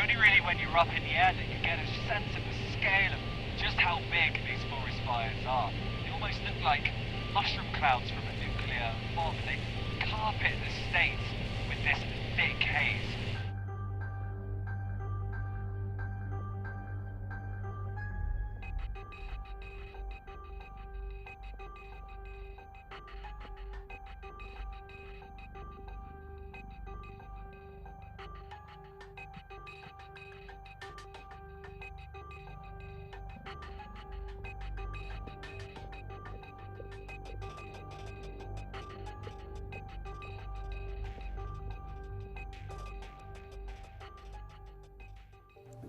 only really when you're up in the air that you get a sense of the scale of just how big these forest fires are. They almost look like mushroom clouds from a nuclear bomb. They carpet the state with this thick haze.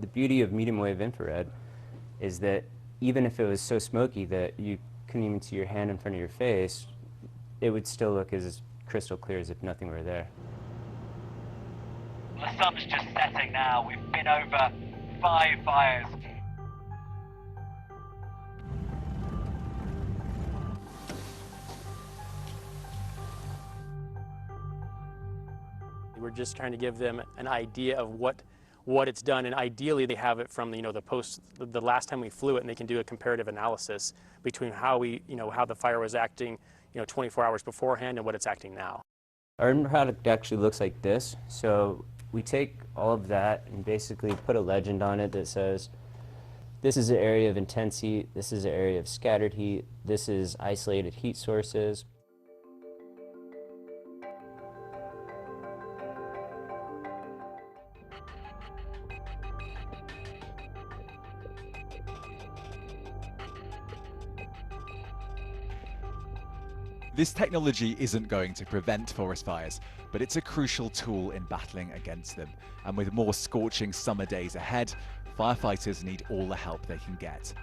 The beauty of medium wave infrared is that even if it was so smoky that you couldn't even see your hand in front of your face, it would still look as crystal clear as if nothing were there. The sun's just setting now. We've been over 5 fires. We're just trying to give them an idea of what it's done, and ideally they have it from the last time we flew it, and they can do a comparative analysis between how the fire was acting 24 hours beforehand and what it's acting now. Our end product actually looks like this. So we take all of that and basically put a legend on it that says, this is an area of intense heat, this is an area of scattered heat, this is isolated heat sources. This technology isn't going to prevent forest fires, but it's a crucial tool in battling against them. And with more scorching summer days ahead, firefighters need all the help they can get.